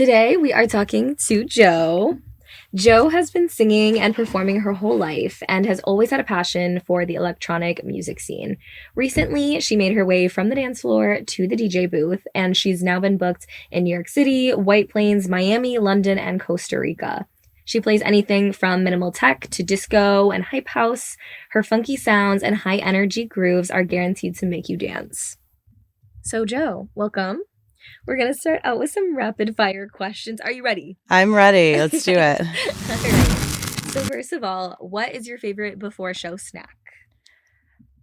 Today we are talking to Jo. Jo has been singing and performing her whole life and has always had a passion for the electronic music scene. Recently, she made her way from the dance floor to the DJ booth, and she's now been booked in New York City, White Plains, Miami, London, and Costa Rica. She plays anything from minimal tech to disco and hype house. Her funky sounds and high energy grooves are guaranteed to make you dance. So, Jo, welcome. We're going to start out with some rapid fire questions. Are you ready? I'm ready. Let's do it. All right. So first of all, what is your favorite before show snack?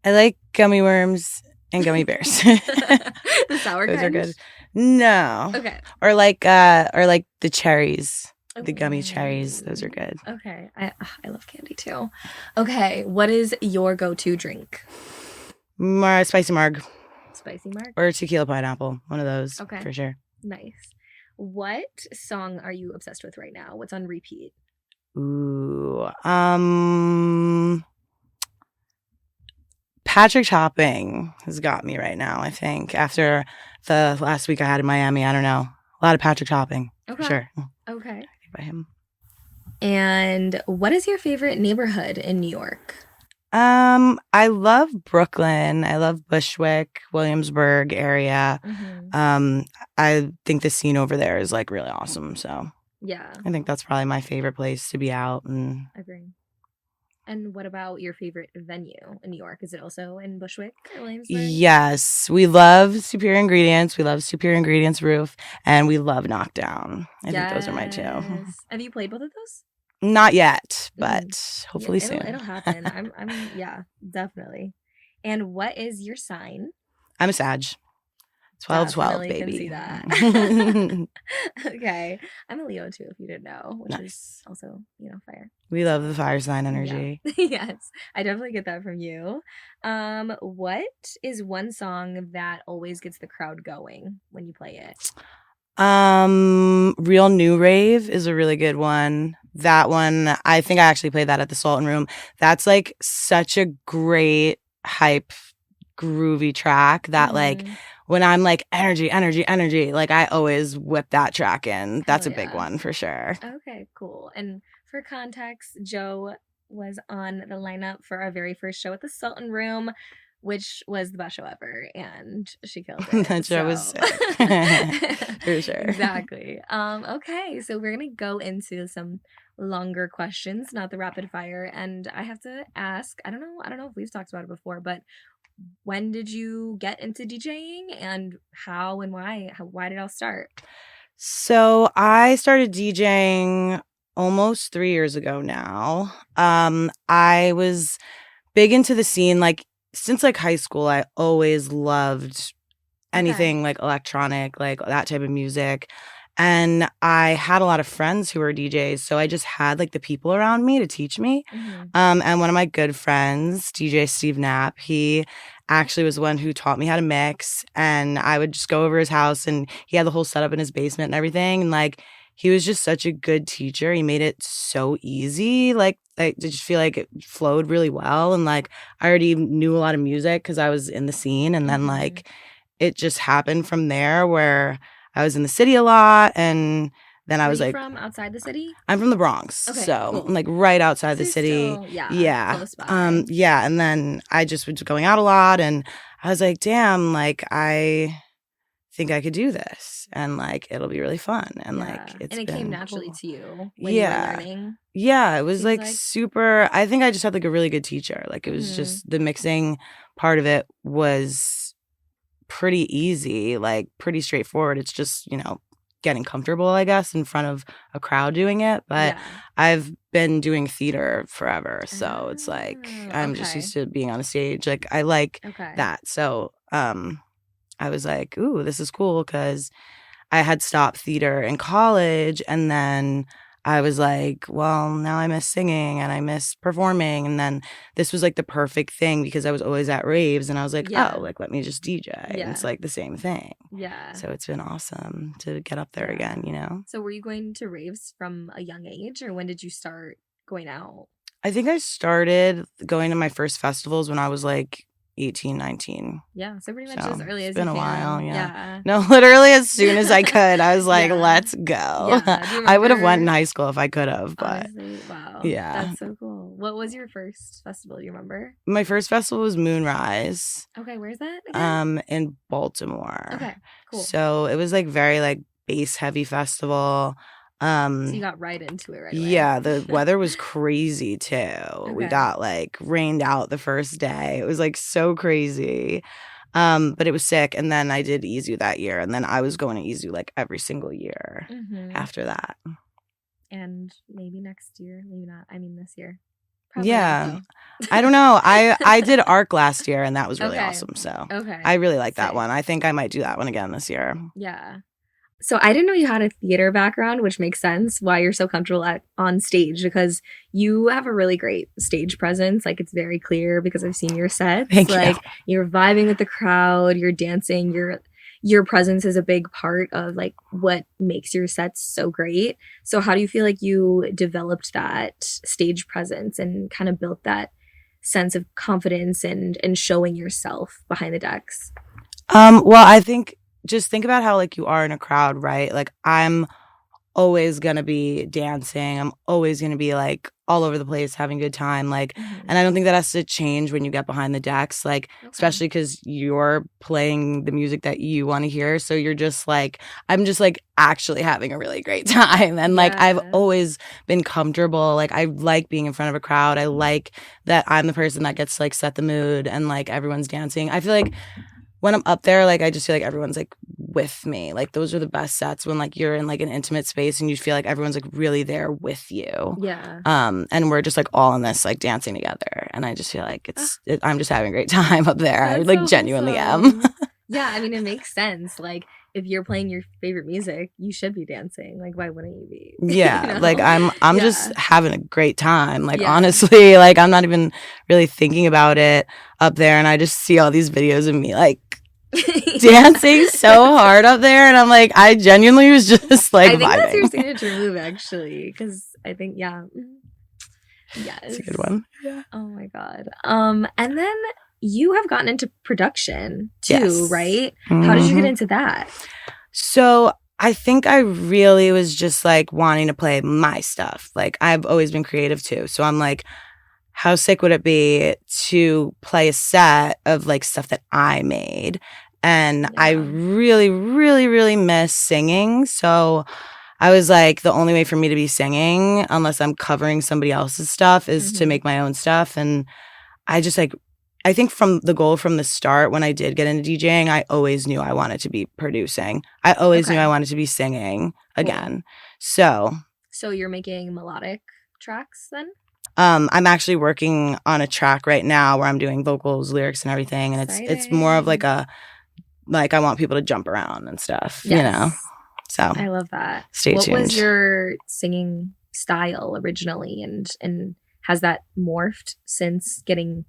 I like gummy worms and gummy bears. The sour Those kind? are good. No. Okay. Or like the cherries. The gummy Ooh. cherries. Those are good. Okay. I love candy too. Okay. What is your go-to drink? Spicy marg. Spicy marg? Or tequila pineapple. One of those. Okay. For sure. Nice. What song are you obsessed with right now? What's on repeat? Ooh. Patrick Topping has got me right now, I think. After the last week I had in Miami, I don't know. A lot of Patrick Topping. Okay. For sure. Okay. By him. And what is your favorite neighborhood in New York? I love Brooklyn. I love Bushwick, Williamsburg area. Mm-hmm. I think the scene over there is like really awesome. So Yeah. I think that's probably my favorite place to be out. And Agree. And what about your favorite venue in New York? Is it also in Bushwick or Williamsburg? yes, we love Superior Ingredients. We love Superior Ingredients Roof, and we love Knockdown. I think those are my two. Have you played both of those? Not yet, but hopefully soon. It'll happen. I'm yeah, definitely. And what is your sign? I'm a Sag. 12/12, baby. Can see that. Okay. I'm a Leo too, if you didn't know, which is also, fire. We love the fire sign energy. Yeah. Yes. I definitely get that from you. What is one song that always gets the crowd going when you play it? Real New Rave is a really good one. That one, I think I actually played that at the Sultan Room. That's like such a great hype, groovy track that like when I'm like energy, like I always whip that track in. That's a big one for sure. Okay, cool. And for context, Jo was on the lineup for our very first show at the Sultan Room, which was the best show ever, and she killed it. That show was sick. For sure. Exactly. Okay, so we're gonna go into some longer questions, not the rapid fire, and I have to ask, I don't know if we've talked about it before, but when did you get into DJing, and how and why? Why did it all start? So I started DJing almost 3 years ago now. I was big into the scene, like since like high school. I always loved anything like electronic, like that type of music. And I had a lot of friends who were DJs, so I just had like the people around me to teach me. And one of my good friends, DJ Steve Knapp, he actually was the one who taught me how to mix. And I would just go over his house, and he had the whole setup in his basement and everything. And like he was just such a good teacher. He made it so easy. Like I just feel like it flowed really well. And like I already knew a lot of music because I was in the scene. And then like it just happened from there where I was in the city a lot, and then I was like, from outside the city? I'm from the Bronx, okay, so cool. I'm like right outside the city. Still, yeah. Close by. Yeah, and then I just was going out a lot, and I was like, damn, like I think I could do this, and like it'll be really fun, and like it came naturally to you when you were learning. Yeah, it was like super. I think I just had like a really good teacher. Like it was just the mixing part of it was pretty easy, like pretty straightforward. It's just, getting comfortable, I guess, in front of a crowd doing it. But I've been doing theater forever, so it's like I'm just used to being on a stage. Like I like that. So I was like, ooh, this is cool, because I had stopped theater in college, and then I was like, well, now I miss singing and I miss performing. And then this was like the perfect thing, because I was always at raves, and I was like, oh, like let me just DJ. And it's like the same thing. Yeah. So it's been awesome to get up there again, So were you going to raves from a young age, or when did you start going out? I think I started going to my first festivals when I was like 18, 19. Yeah, so pretty much So as early it's as been you a can. while, yeah. Yeah. No, literally as soon as I could, I was like, Yeah. let's go. Yeah. Do you I would have went in remember? high school if I could have, but Honestly, wow. yeah. That's so cool. What was your first festival? Do you remember? My first festival was Moonrise, Okay, where's that again? in Baltimore. Okay, cool. So it was like very like bass heavy festival. So you got right into it right away. Yeah, the weather was crazy too. We Okay. got like rained out the first day. It was like so crazy. But it was sick. And then I did EZU that year. And then I was going to EZU like every single year after that. And maybe next year, maybe not. I mean, this year. Probably Yeah. not, though. I don't know. I did ARC last year and that was really Okay. awesome. So Okay. I really like that Sick. one. I think I might do that one again this year. Yeah. So I didn't know you had a theater background, which makes sense why you're so comfortable on stage, because you have a really great stage presence. Like, it's very clear because I've seen your sets. Thank like you. You're vibing with the crowd, you're dancing, your presence is a big part of like what makes your sets so great. So how do you feel like you developed that stage presence and kind of built that sense of confidence and showing yourself behind the decks? Well, I think just think about how like you are in a crowd, right? Like I'm always gonna be dancing. I'm always gonna be like all over the place having a good time. Like, and I don't think that has to change when you get behind the decks, like especially because you're playing the music that you want to hear. So you're just like, I'm just like actually having a really great time. And like I've always been comfortable. Like I like being in front of a crowd. I like that I'm the person that gets to like set the mood and like everyone's dancing. I feel like when I'm up there, like I just feel like everyone's like with me. Like those are the best sets when like you're in like an intimate space and you feel like everyone's like really there with you. Yeah. And we're just like all in this like dancing together. And I just feel like I'm just having a great time up there. I like so genuinely am. Yeah, I mean it makes sense. Like if you're playing your favorite music, you should be dancing. Like why wouldn't you be? Yeah, you know? Like I'm just having a great time. Like honestly, like I'm not even really thinking about it up there, and I just see all these videos of me like dancing so hard up there, and I'm like, I genuinely was just like, I think vibing. That's your signature move, actually, because I think, yes, it's a good one. Yeah. Oh my god. And then you have gotten into production too, right? How did you get into that? So I think I really was just like wanting to play my stuff. Like I've always been creative too, so I'm like, how sick would it be to play a set of like stuff that I made? And I really, really, really miss singing. So I was like, the only way for me to be singing, unless I'm covering somebody else's stuff, is to make my own stuff. And I just like, I think from the start, when I did get into DJing, I always knew I wanted to be producing. I always knew I wanted to be singing again. So you're making melodic tracks then? I'm actually working on a track right now where I'm doing vocals, lyrics, and everything, and it's more of like I want people to jump around and stuff, you know. So I love that. Stay tuned. What was your singing style originally, and has that morphed since getting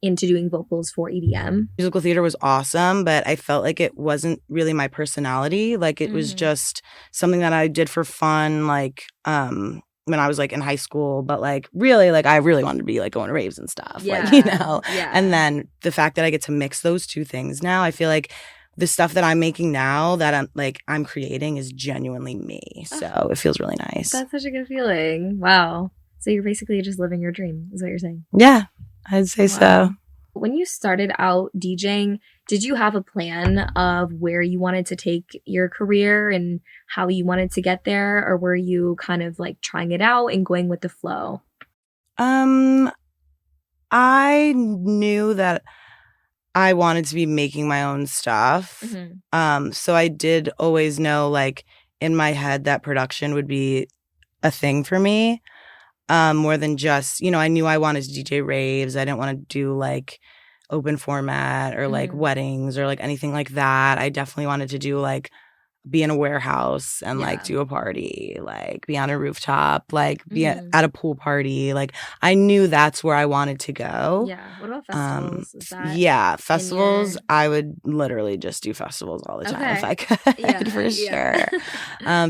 into doing vocals for EDM? Musical theater was awesome, but I felt like it wasn't really my personality. Like it was just something that I did for fun, like when I was like in high school, but like really, like I really wanted to be like going to raves and stuff, like, you know. And then the fact that I get to mix those two things now, I feel like the stuff that I'm making now that I'm creating is genuinely me. So it feels really nice. That's such a good feeling. Wow. So you're basically just living your dream, is what you're saying? Yeah, I'd say so. When you started out DJing, did you have a plan of where you wanted to take your career and how you wanted to get there? Or were you kind of like trying it out and going with the flow? I knew that I wanted to be making my own stuff. So I did always know, like, in my head that production would be a thing for me. More than just, you know, I knew I wanted to DJ raves. I didn't want to do like open format or like weddings or like anything like that. I definitely wanted to do like be in a warehouse and like do a party, like be on a rooftop, like be at a pool party. Like I knew that's where I wanted to go. Yeah. What about festivals? Is that Yeah, festivals. I would literally just do festivals all the time if I could, for sure.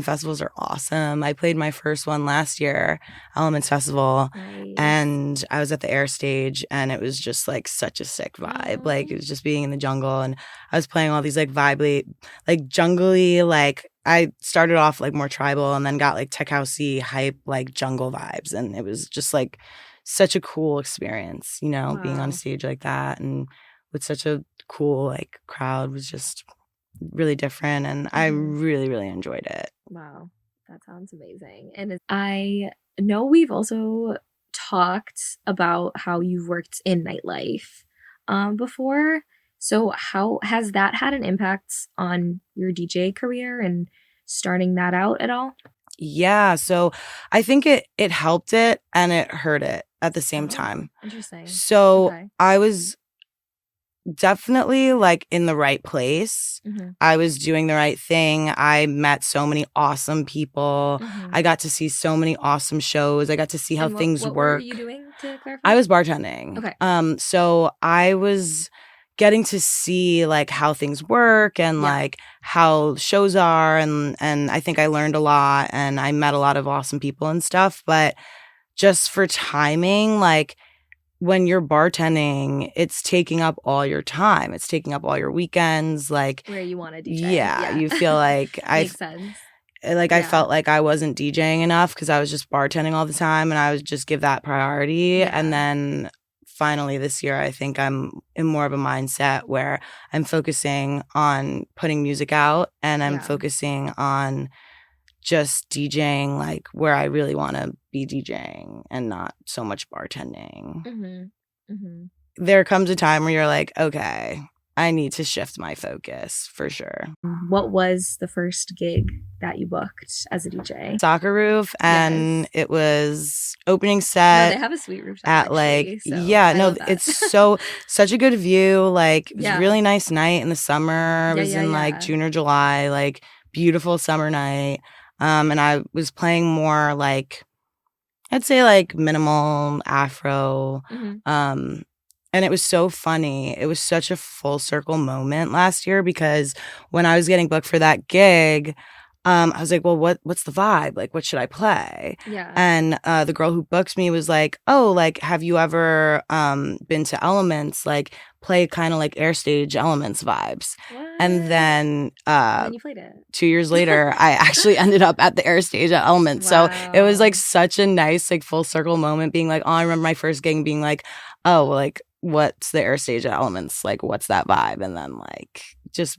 Festivals are awesome. I played my first one last year, Elements Festival, and I was at the air stage, and it was just like such a sick vibe. Like it was just being in the jungle, and I was playing all these like vibely, like jungly, like I started off like more tribal and then got like tech housey hype, like jungle vibes. And it was just like such a cool experience, you know, being on a stage like that and with such a cool like crowd was just really different. And I really, really enjoyed it. Wow. That sounds amazing. And I know we've also talked about how you've worked in nightlife before. So how has that had an impact on your DJ career and starting that out at all? Yeah, so I think it helped it and it hurt it at the same time. Interesting. So I was definitely like in the right place. I was doing the right thing. I met so many awesome people. I got to see so many awesome shows. I got to see how things work. What were you doing, to clarify? I was bartending. Okay. So I was getting to see like how things work and like how shows are and I think I learned a lot and I met a lot of awesome people and stuff. But just for timing, like when you're bartending, it's taking up all your time. It's taking up all your weekends. Like where you want to DJ. Yeah, you feel like Makes sense. Like I felt like I wasn't DJing enough because I was just bartending all the time and I would just give that priority. And then finally this year, I think I'm in more of a mindset where I'm focusing on putting music out and I'm focusing on just DJing like where I really want to be DJing and not so much bartending. There comes a time where you're like, okay, I need to shift my focus for sure. What was the first gig that you booked as a DJ? Soccer Roof, and it was opening set. No, they have a sweet rooftop at like actually, it's such a good view. Like it was a really nice night in the summer. It was in like June or July, like beautiful summer night. And I was playing more like I'd say like minimal Afro. And it was so funny. It was such a full circle moment last year because when I was getting booked for that gig, I was like, well, what's the vibe? Like, what should I play? Yeah. And the girl who booked me was like, oh, like, have you ever been to Elements? Like, play kind of like air stage Elements vibes. What? And then you played it. 2 years later, I actually ended up at the air stage at Elements. Wow. So it was like such a nice, like, full circle moment being like, oh, I remember my first gig being like, oh, well, like, what's the air stage at Elements? Like, what's that vibe? And then, like, just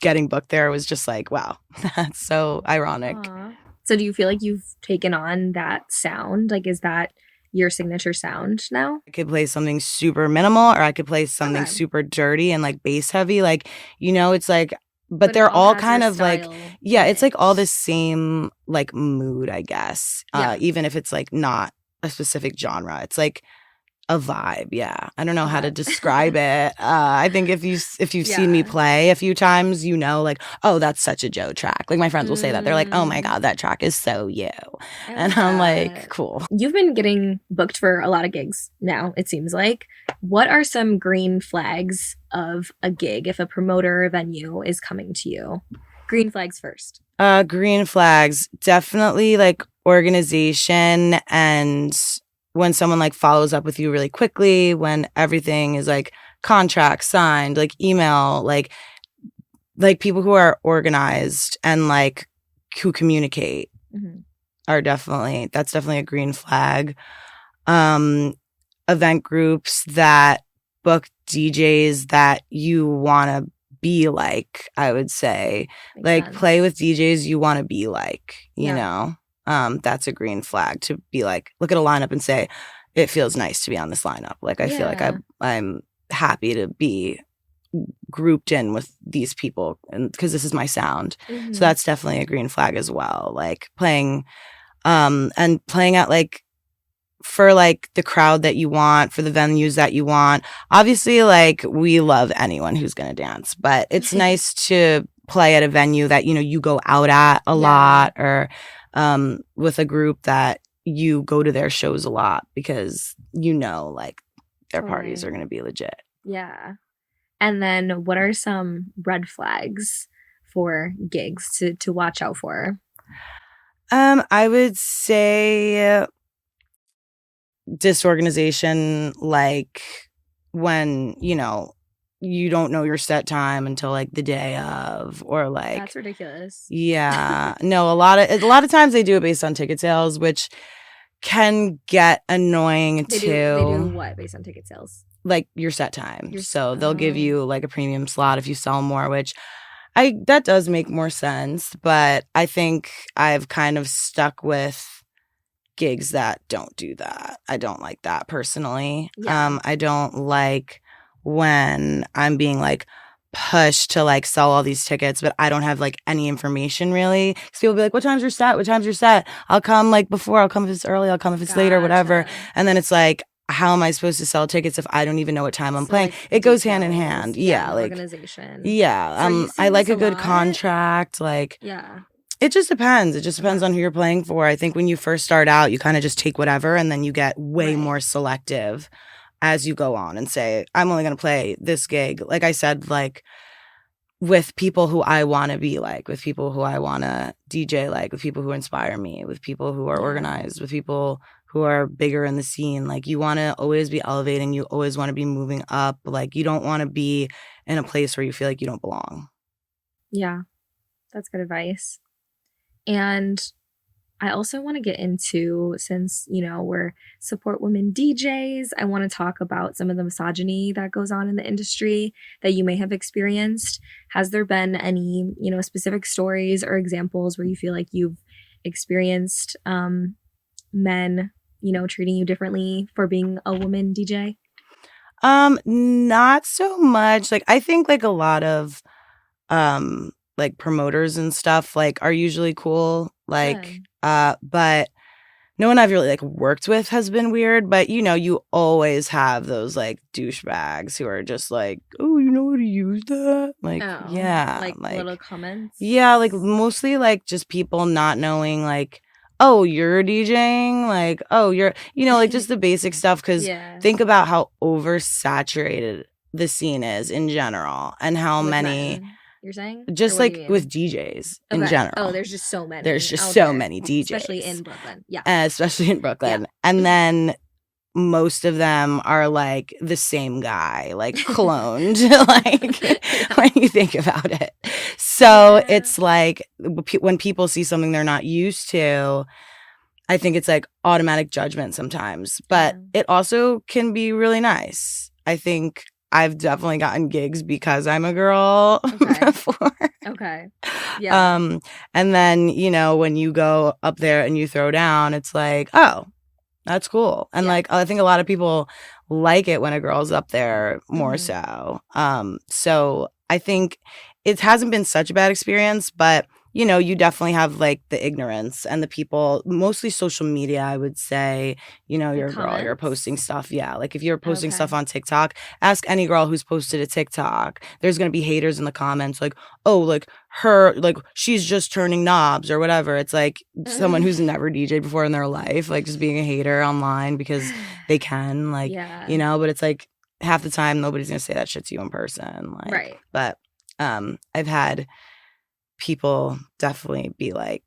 getting booked there was just like, wow, that's so ironic. Aww. So do you feel like you've taken on that sound? Like, is that your signature sound now? I could play something super minimal or I could play something super dirty and like bass heavy. Like, you know, it's like, but they're all kind of like, it's like all the same like mood, I guess. Even if it's like not a specific genre, it's like a vibe. I don't know how to describe it. I think if you've seen me play a few times, you know, like, oh, that's such a Joe track. Like my friends will say that. They're like, oh my God, that track is so you. And I'm like, cool. You've been getting booked for a lot of gigs now, it seems like. What are some green flags of a gig if a promoter or venue is coming to you? Green flags first. Green flags, definitely like organization and when someone like follows up with you really quickly, when everything is like contract signed, like email, like people who are organized and like who communicate are that's definitely a green flag. Event groups that book DJs that you want to be like, I would say. Makes like sense. Play with DJs you want to be like, you know? That's a green flag to be like, look at a lineup and say, it feels nice to be on this lineup. Like, I feel like I'm happy to be grouped in with these people and because this is my sound. So that's definitely a green flag as well. Like playing and playing at like for like the crowd that you want, for the venues that you want. Obviously, like we love anyone who's going to dance, but it's nice to play at a venue that, you know, you go out at a lot, or with a group that you go to their shows a lot because, you know, like their parties are going to be legit. Yeah. And then what are some red flags for gigs to watch out for? I would say disorganization, like when, you know, you don't know your set time until like the day of, or like that's ridiculous. Yeah. No, a lot of times they do it based on ticket sales, which can get annoying too. They do what based on ticket sales? Like your set time. So they'll give you like a premium slot if you sell more, which that does make more sense, but I think I've kind of stuck with gigs that don't do that. I don't like that personally. Yeah. I don't like when I'm being like pushed to like sell all these tickets, but I don't have like any information really. Because people will be like, what time's your set? What time's your set? I'll come like before, I'll come if it's early, I'll come if it's later, whatever. And then it's like, how am I supposed to sell tickets if I don't even know what time I'm playing? Like, it goes hand in hand. Yeah, like organization. Yeah. So I like a good contract. Like, yeah. It just depends. It just depends on who you're playing for. I think when you first start out, you kind of just take whatever, and then you get way more selective as you go on and say, I'm only going to play this gig. Like I said, like with people who I want to be like, with people who I want to DJ like, with people who inspire me, with people who are organized, with people who are bigger in the scene. Like you want to always be elevating. You always want to be moving up. Like you don't want to be in a place where you feel like you don't belong. Yeah, that's good advice. And I also want to get into, since, you know, we're support women DJs, I want to talk about some of the misogyny that goes on in the industry that you may have experienced. Has there been any, you know, specific stories or examples where you feel like you've experienced men, you know, treating you differently for being a woman DJ? Not so much. Like I think like a lot of like promoters and stuff like are usually cool. Like but no one I've really like worked with has been weird, but you know, you always have those like douchebags who are just like, oh, you know how to use that? Like, yeah. Like little comments? Yeah, like mostly like just people not knowing like, oh, you're DJing? Like, oh, you're, you know, like just the basic stuff. Because think about how oversaturated the scene is in general and how many... You're saying? Just like with DJs in general. Oh, there's just so many. There's just so many DJs. Especially in Brooklyn. Yeah. Especially in Brooklyn. Yeah. And then most of them are like the same guy, like cloned, like when you think about it. So it's like when people see something they're not used to, I think it's like automatic judgment sometimes. But it also can be really nice. I think I've definitely gotten gigs because I'm a girl before. Okay. Yeah. And then, you know, when you go up there and you throw down, it's like, oh, that's cool. And like, I think a lot of people like it when a girl's up there more so. So I think it hasn't been such a bad experience, but you know, you definitely have like the ignorance and the people, mostly social media, I would say, you know, you're a girl, you're posting stuff. Yeah. Like if you're posting stuff on TikTok, ask any girl who's posted a TikTok. There's going to be haters in the comments like, oh, like her, like she's just turning knobs or whatever. It's like someone who's never DJed before in their life, like just being a hater online because they can, like, you know, but it's like half the time nobody's going to say that shit to you in person. Like, but I've had people definitely be like,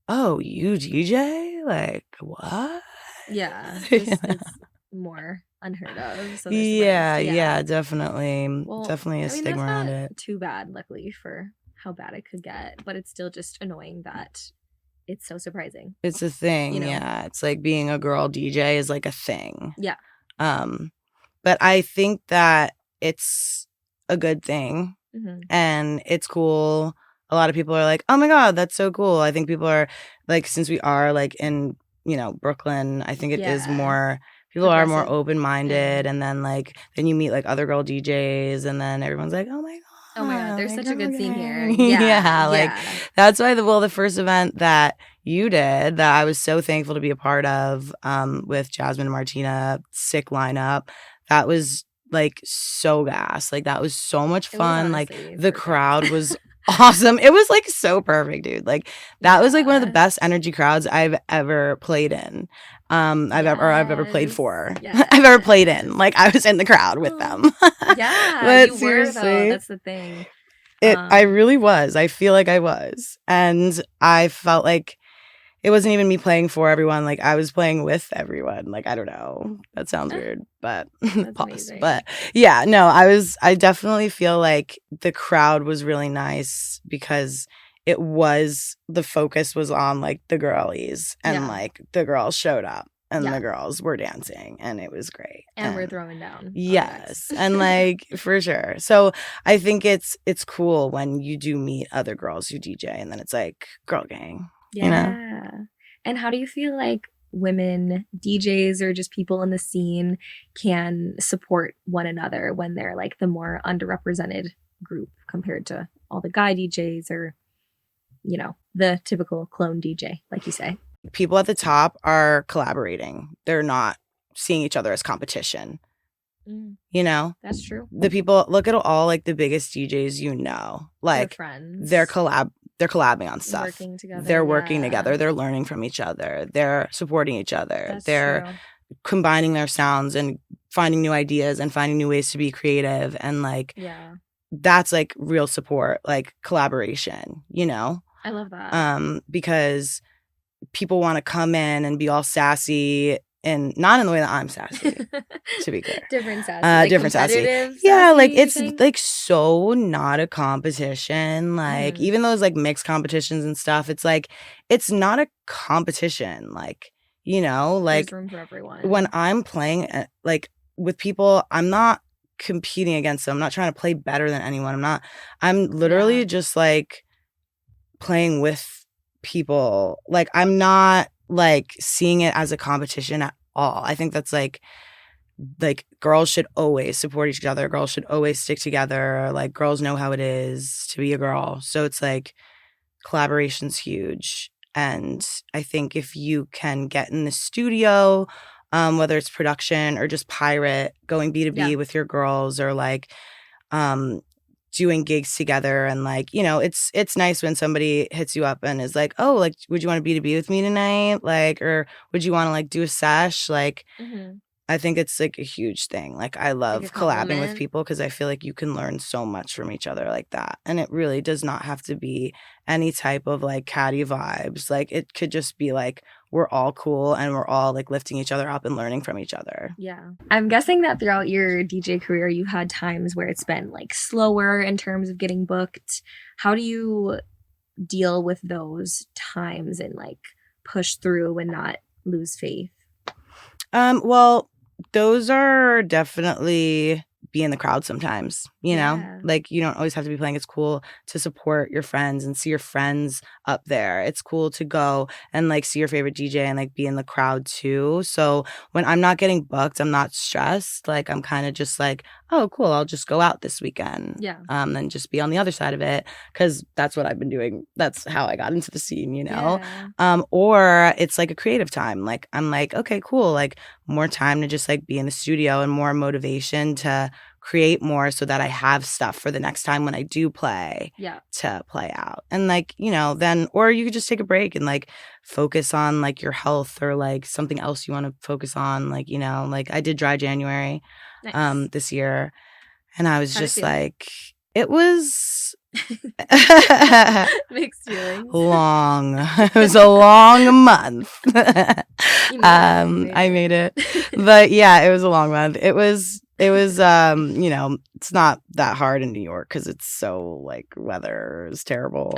oh, you DJ? Like, what? Yeah. It's more unheard of. So yeah, definitely. Well, definitely a stigma around it. Too bad, luckily, for how bad it could get. But it's still just annoying that it's so surprising. It's a thing, you know? Yeah. It's like being a girl DJ is like a thing. Yeah. But I think that it's a good thing. And it's cool. A lot of people are like, oh my God, that's so cool. I think people are like, since we are like in, you know, Brooklyn, I think it is more, people are more open-minded. And then like, then you meet like other girl DJs and then everyone's like, oh my God, there's such a good scene here. Like that's why the first event that you did that I was so thankful to be a part of with Jasmine and Martina, sick lineup. That was like so gas. Like that was so much fun. Like the crowd was awesome. It was like so perfect, dude. Like that was like one of the Yeah. best energy crowds I've ever played in. I've ever played for. Yes. I've ever played in. Like I was in the crowd with them. Yeah, But you were though. seriously, That's the thing. I really was. I feel like I was. And I felt like it wasn't even me playing for everyone. Like I was playing with everyone. Like I don't know. That sounds weird, but That's pause. amazing. But yeah, no, I definitely feel like the crowd was really nice because the focus was on like the girlies and like the girls showed up and the girls were dancing and it was great. And we're throwing down. Yes. And like for sure. So I think it's cool when you do meet other girls who DJ and then it's like girl gang. Yeah. You know? And how do you feel like women DJs or just people in the scene can support one another when they're like the more underrepresented group compared to all the guy DJs or, you know, the typical clone DJ, like you say? People at the top are collaborating. They're not seeing each other as competition. You know? That's true. The people, look at all like the biggest DJs you know. Like they're collabing on stuff. Working together. They're working together. They're learning from each other. They're supporting each other. That's they're true. combining their sounds and finding new ideas and finding new ways to be creative. And like that's like real support, like collaboration, you know? I love that. Because people want to come in and be all sassy and not in the way that I'm sassy, to be clear. Different sassy. Like different sassy. Yeah, like it's like so not a competition. Like even those like mixed competitions and stuff, it's like it's not a competition. Like, you know, like there's room for everyone. When I'm playing like with people, I'm not competing against them. I'm not trying to play better than anyone. I'm literally just like playing with people. Like I'm not like seeing it as a competition at all. I think that's like girls should always support each other. Girls should always stick together. Like girls know how it is to be a girl. So it's like collaboration's huge. And I think if you can get in the studio, whether it's production or just pirate, going B2B with your girls or like doing gigs together and like, you know, it's nice when somebody hits you up and is like, oh, like, would you want to B2B with me tonight? Like, or would you want to like do a sesh? Like, I think it's like a huge thing. Like I love like collabing with people because I feel like you can learn so much from each other like that. And it really does not have to be any type of like catty vibes. Like it could just be like we're all cool and we're all like lifting each other up and learning from each other. Yeah. I'm guessing that throughout your DJ career, you had times where it's been like slower in terms of getting booked. How do you deal with those times and like push through and not lose faith? Well, those are definitely be in the crowd sometimes, you know? Like, you don't always have to be playing. It's cool to support your friends and see your friends up there. It's cool to go and, like, see your favorite DJ and, like, be in the crowd, too. So when I'm not getting booked, I'm not stressed. Like, I'm kind of just like, oh, cool, I'll just go out this weekend. Yeah. And just be on the other side of it because that's what I've been doing. That's how I got into the scene, you know? Yeah. Or it's, like, a creative time. Like, I'm like, okay, cool. Like, more time to just, like, be in the studio and more motivation to create more so that I have stuff for the next time when I do play to play out. And like, you know, then, or you could just take a break and like focus on like your health or like something else you want to focus on. Like, you know, like I did dry January this year and I was just like, it was mixed feelings. Long. It was a long month. I made it. But yeah, it was a long month. It was you know, it's not that hard in New York because it's so like weather is terrible.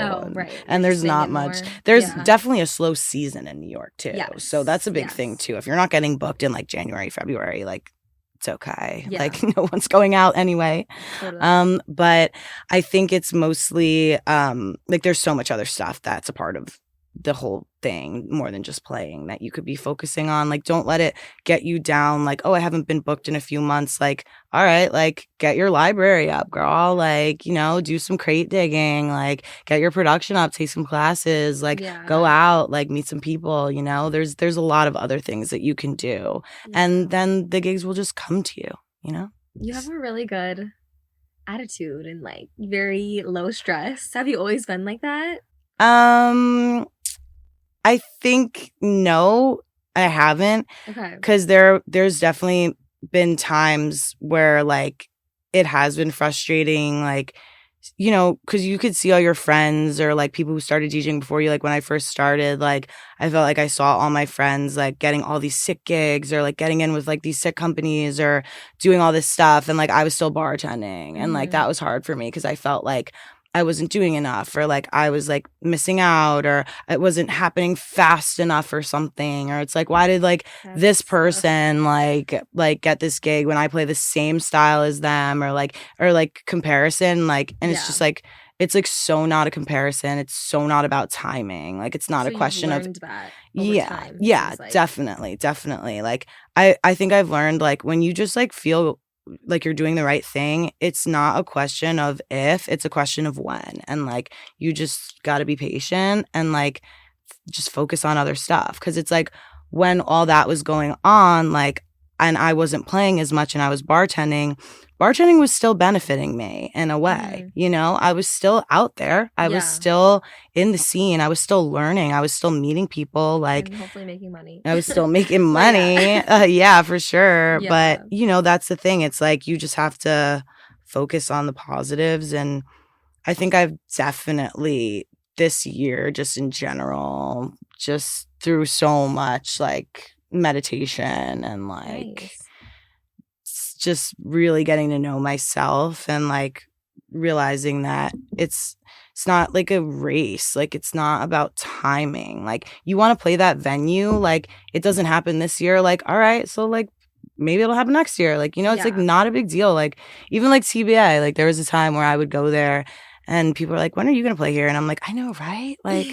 And there's not much. There's definitely a slow season in New York too. So that's a big thing too. If you're not getting booked in like January, February, like it's okay. Like no one's going out anyway. Totally. But I think it's mostly like there's so much other stuff that's a part of the whole thing more than just playing that you could be focusing on. Like don't let it get you down like, oh, I haven't been booked in a few months. Like, all right, like get your library up, girl. Like, you know, do some crate digging, like get your production up, take some classes, like go out, like meet some people, you know. There's a lot of other things that you can do. And then the gigs will just come to you, you know. You have a really good attitude and like very low stress. Have you always been like that? Um, I think no, I haven't, Okay. because there's definitely been times where like it has been frustrating, like, you know, because you could see all your friends or like people who started DJing before you. Like when I first started, like I felt like I saw all my friends like getting all these sick gigs or like getting in with like these sick companies or doing all this stuff, and like I was still bartending, and like that was hard for me because I felt like I wasn't doing enough, or like I was like missing out, or it wasn't happening fast enough or something, or it's like, why did like this That's person like get this gig when I play the same style as them, or like comparison, like, and it's yeah. just like it's like so not a comparison, it's so not about timing, like it's not So a you've question of learned that over yeah, time, it yeah, seems like. definitely. Like I think I've learned like when you just like feel like you're doing the right thing, it's not a question of if, it's a question of when. And like you just got to be patient and like just focus on other stuff, cuz it's like when all that was going on, like, and I wasn't playing as much and I was bartending was still benefiting me in a way. You know, I was still out there. I was Yeah. still in the scene. I was still learning. I was still meeting people. Like, And hopefully making money. I was still making money. yeah. Yeah, for sure. Yeah. But, you know, that's the thing. It's like you just have to focus on the positives. And I think I've definitely this year, just in general, just through so much like meditation and like Nice. just really getting to know myself and like realizing that it's not like a race, like it's not about timing. Like you want to play that venue, like it doesn't happen this year, like all right, so like maybe it'll happen next year, like, you know, it's like Yeah. not a big deal. Like even like TBI, like there was a time where I would go there and people are like, when are you gonna play here? And I'm like, I know, right? Like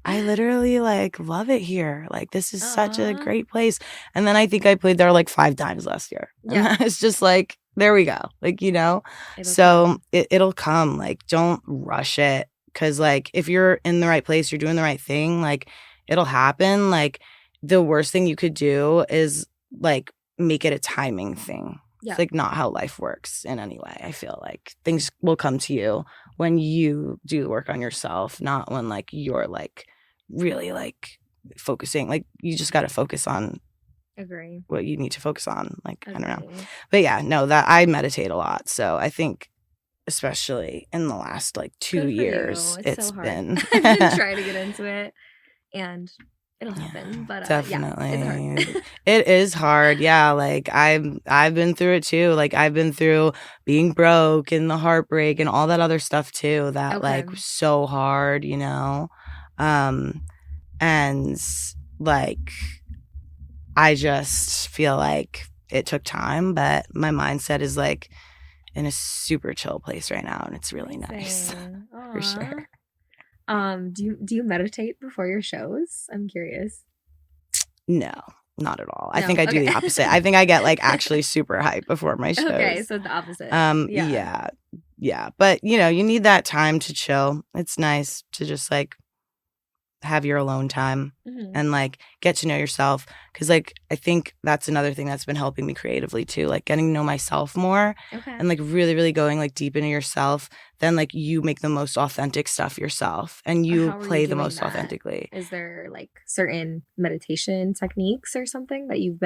I literally like love it here, like this is such a Aw. great place. And then I think I played there like 5 times last year. Yeah. And it's just like, there we go, like, you know. It'll So come. it'll come, like don't rush it, because like if you're in the right place, you're doing the right thing, like it'll happen. Like the worst thing you could do is like make it a timing thing. Yeah. It's like not how life works in any way. I feel like things will come to you when you do the work on yourself, not when like you're like really like focusing. Like you just got to focus on Agree. what you need to focus on. Like I don't know. Agree. But yeah, no, that I meditate a lot. So I think especially in the last like 2 Good for years, you. it's so hard. been I've been trying to get into it, and it'll happen. Yeah, But definitely. yeah, it's hard. It is hard. Yeah, like I've been through it too. Like I've been through being broke and the heartbreak and all that other stuff too, that Okay. like was so hard, you know. And like I just feel like it took time, but my mindset is like in a super chill place right now, and it's really nice. For sure. Do you meditate before your shows? I'm curious. No, not at all. No? I think I do Okay. the opposite. I think I get like actually super hyped before my shows. Okay, so the opposite. Yeah. But you know, you need that time to chill. It's nice to just like have your alone time and like get to know yourself, because like I think that's another thing that's been helping me creatively too, like getting to know myself more. Okay. And like really going like deep into yourself. Then like you make the most authentic stuff yourself, and you How are play you the doing most that? authentically. Is there like certain meditation techniques or something that you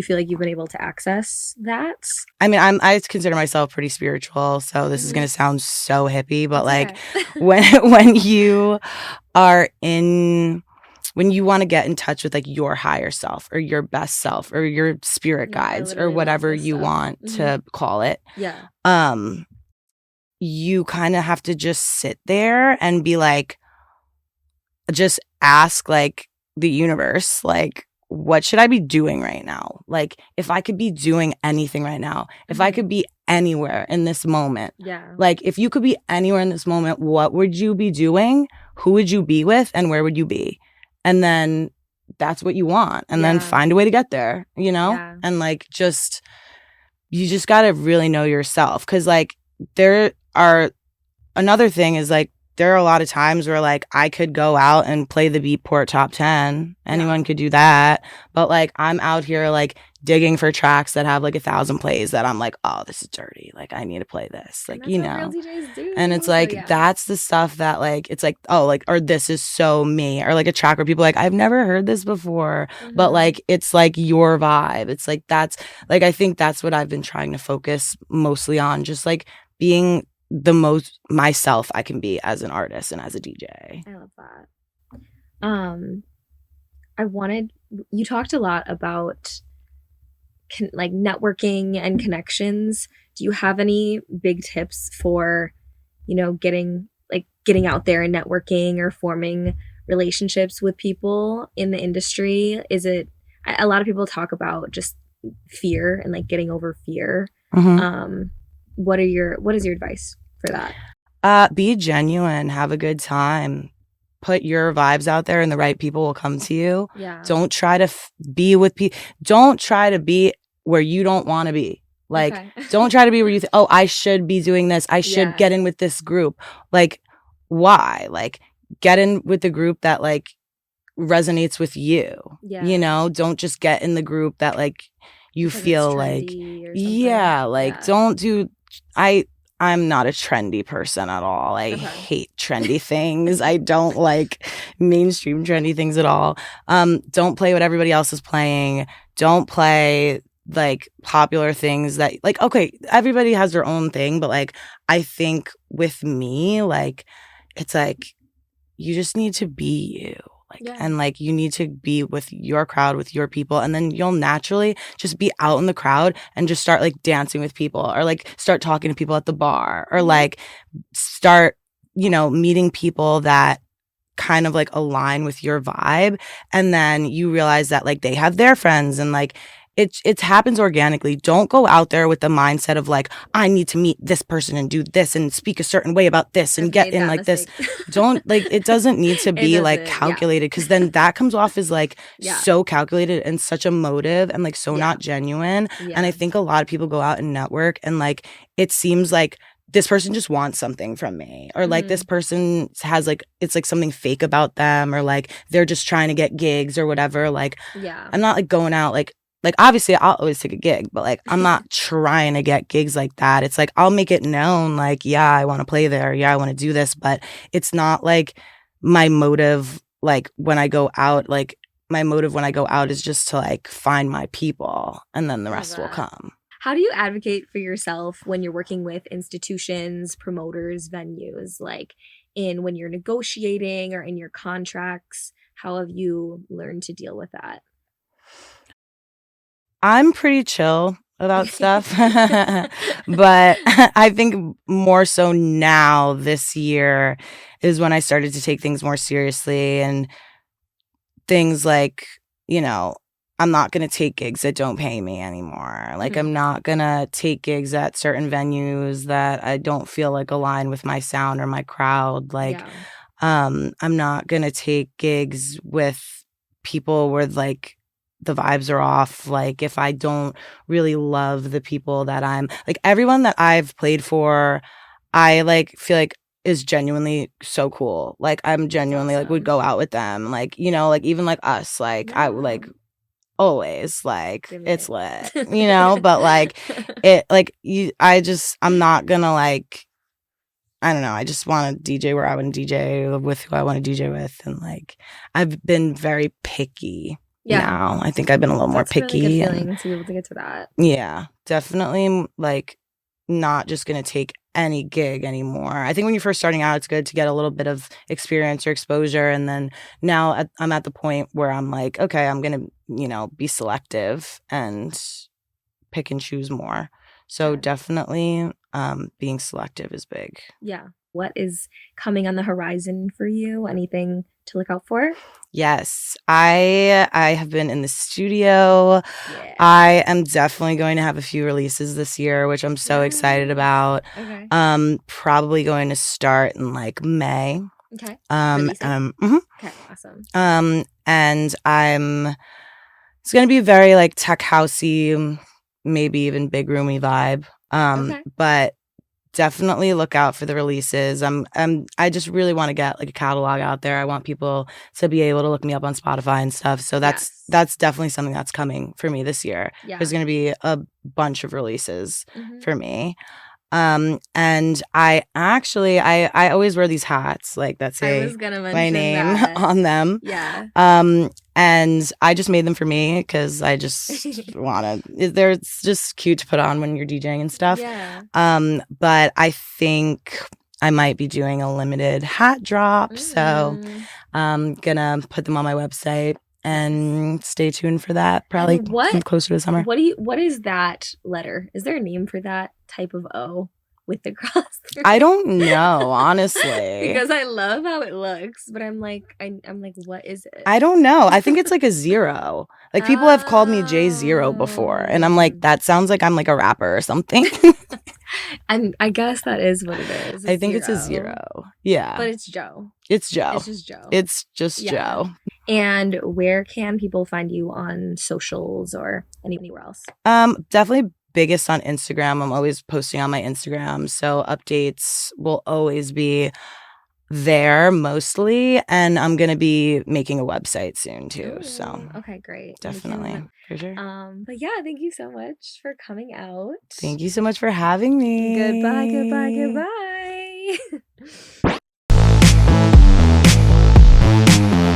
feel like you've been able to access that? I mean, I consider myself pretty spiritual, so this is gonna sound so hippie, but like Okay. when you are in, when you want to get in touch with like your higher self or your best self or your spirit Yeah, I guides or literally love whatever this you stuff. want to call it, Yeah. you kind of have to just sit there and be like, just ask like the universe, like, what should I be doing right now? Like, if I could be doing anything right now, if I could be anywhere in this moment, Yeah. like, if you could be anywhere in this moment, what would you be doing? Who would you be with? And where would you be? And then that's what you want. And then find a way to get there, you know? Yeah. And like, you just got to really know yourself. Cause like, another thing is like, there are a lot of times where like I could go out and play the Beatport top 10. Anyone could do that. But like I'm out here like digging for tracks that have like 1,000 plays that I'm like, oh, this is dirty. Like, I need to play this. Like, And that's what real DJs do. And it's So, like, yeah. that's the stuff that like, it's like, oh, like, or this is so me. Or like a track where people are like, I've never heard this before. But like, it's like your vibe. It's like, that's like, I think that's what I've been trying to focus mostly on. Just like being the most myself I can be as an artist and as a DJ. I love that. You talked a lot about like networking and connections. Do you have any big tips for, getting out there and networking or forming relationships with people in the industry? Is it a lot of people talk about just fear and like getting over fear? What is your advice for that? Be genuine, have a good time. Put your vibes out there and the right people will come to you. Yeah. Don't try to be with people. Don't try to be where you don't want to be. Like, don't try to be where you think, oh, I should be doing this. I should get in with this group. Like, why? Like, get in with the group that like resonates with you. Yeah. Don't just get in the group that like you feel like, don't do, I'm not a trendy person at all. I hate trendy things. I don't like mainstream trendy things at all. Don't play what everybody else is playing. Don't play like popular things that like, okay, everybody has their own thing, but like I think with me, like it's like you just need to be you. And like you need to be with your crowd, with your people, and then you'll naturally just be out in the crowd and just start like dancing with people or like start talking to people at the bar or like start, meeting people that kind of like align with your vibe. And then you realize that like they have their friends and like it happens organically. Don't go out there with the mindset of like, I need to meet this person and do this and speak a certain way about this and get in like mistake. This. Don't like, it doesn't need to be like calculated because then that comes off as like so calculated and such a motive and like so not genuine. And I think a lot of people go out and network and like it seems like this person just wants something from me or like this person has like, it's like something fake about them or like they're just trying to get gigs or whatever. Like, I'm not like going out like obviously I'll always take a gig, but like I'm not trying to get gigs like that. It's like I'll make it known like, yeah, I want to play there. Yeah, I want to do this, but it's not like my motive like when I go out, like my motive when I go out is just to like find my people and then the rest will come. How do you advocate for yourself when you're working with institutions, promoters, venues, like when you're negotiating or in your contracts? How have you learned to deal with that? I'm pretty chill about stuff, but I think more so now this year is when I started to take things more seriously and things like, I'm not going to take gigs that don't pay me anymore. Like I'm not going to take gigs at certain venues that I don't feel like align with my sound or my crowd. Like I'm not going to take gigs with people where like the vibes are off. Like if I don't really love the people that I'm like, everyone that I've played for, I like feel like is genuinely so cool. Like I'm genuinely like would go out with them. Like, like even like us, like I would like always like it's lit, but like it like I'm not gonna like, I don't know. I just want to DJ where I want to DJ with who I want to DJ with. And like, I've been very picky. Now I think I've been a little more picky. Really good feeling to be able to get to that. Yeah, definitely like not just gonna take any gig anymore. I think when you're first starting out, it's good to get a little bit of experience or exposure, and then now I'm at the point where I'm like, okay, I'm gonna be selective and pick and choose more. So definitely being selective is big. Yeah. What is coming on the horizon for you? Anything to look out for? Yes, I have been in the studio. Yeah. I am definitely going to have a few releases this year, which I'm so excited about. Okay. Probably going to start in like May. Okay. Okay, awesome. And it's gonna be very like tech housey, maybe even big roomy vibe. But definitely look out for the releases. I just really want to get like a catalog out there. I want people to be able to look me up on Spotify and stuff. So that's definitely something that's coming for me this year. Yeah. There's going to be a bunch of releases Mhm. for me. And I actually I always wear these hats like that I say was gonna my mention name that. on them. Yeah. And I just made them for me because I just want to. They're just cute to put on when you're DJing and stuff. Yeah. But I think I might be doing a limited hat drop, so Mm. I'm gonna put them on my website and stay tuned for that. Probably And what closer to the summer. what is that letter? Is there a name for that type of O with the cross through? I don't know, honestly. Because I love how it looks, but I'm like, what is it? I don't know. I think it's like a zero. Like people have called me J0 before, and I'm like, that sounds like I'm like a rapper or something. And I guess that is what it is. I think it's a zero. Yeah. But it's Joe. It's Joe. It's just Joe. It's just Joe. And where can people find you on socials or anywhere else? Definitely biggest on Instagram. I'm always posting on my Instagram, so updates will always be there mostly, and I'm gonna be making a website soon too. Ooh, so okay, great. definitely for sure. But yeah, thank you so much for coming out. Thank you so much for having me. Goodbye, goodbye, goodbye.